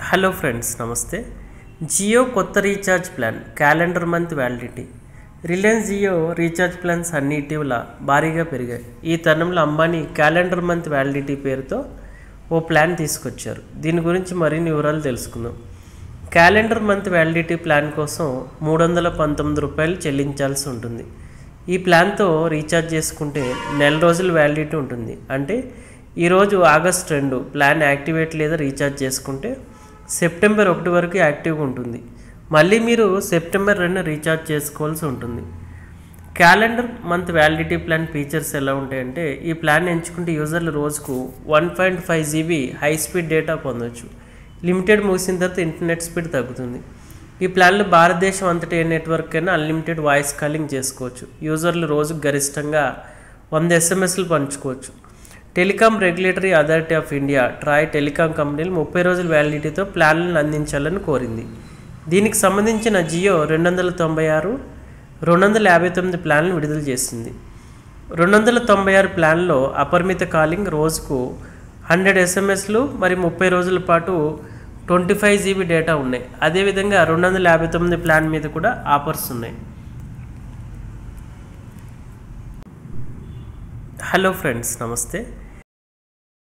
Hello friends, నమస్తే. జియో కొత్త recharge plan calendar month validity. Reliance Jio recharge plans అన్ని ఇటీవల భారీగా పెరిగాయి. ఈ తరుణంలో అంబానీ క్యాలెండర్ మంత్ వ్యాలిడిటీ పేరుతో ఓ ప్లాన్ తీసుకొచ్చారు. దీని గురించి మరిన్ని వివరాలు తెలుసుకుందాం. క్యాలెండర్ మంత్ వ్యాలిడిటీ ప్లాన్ కోసం ₹319 చెల్లించాల్సి ఉంటుంది. ఈ ప్లాన్తో రీఛార్జ్ చేసుకుంటే నెల రోజులు వ్యాలిడిటీ ఉంటుంది. అంటే ఈరోజు ఆగస్ట్ 2 ప్లాన్ యాక్టివేట్ లేదా రీఛార్జ్ చేసుకుంటే సెప్టెంబర్ 1 వరకు యాక్టివ్గా ఉంటుంది. మళ్ళీ మీరు సెప్టెంబర్ 2 రీఛార్జ్ చేసుకోవాల్సి ఉంటుంది. Calendar month validity plan features ఎలా ఉంటాయంటే, ఈ ప్లాన్ ఎంచుకుంటే యూజర్లు రోజుకు 1.5 GB హై స్పీడ్ డేటా పొందవచ్చు. లిమిటెడ్ ముగిసిన తర్వాత ఇంటర్నెట్ స్పీడ్ తగ్గుతుంది. ఈ ప్లాన్లో భారతదేశం అంతటా ఏ నెట్వర్క్ అయినా అన్లిమిటెడ్ వాయిస్ కాలింగ్ చేసుకోవచ్చు. యూజర్లు రోజుకు గరిష్టంగా 100 SMSలు పంచుకోవచ్చు. Telecom regulatory authority of India Troy telecom కంపెనీలు 30 రోజుల వ్యాలిడిటీతో ప్లాన్లను అందించాలని కోరింది. దీనికి సంబంధించిన జియో 296, 259 ప్లాన్లను విడుదల చేసింది. 296 ప్లాన్లో అపరిమిత కాలింగ్, రోజుకు 100 SMSలు మరియు 30 రోజుల పాటు 25 GB డేటా ఉన్నాయి. అదేవిధంగా 259 ప్లాన్ మీద కూడా ఆఫర్స్ ఉన్నాయి. హలో ఫ్రెండ్స్, నమస్తే.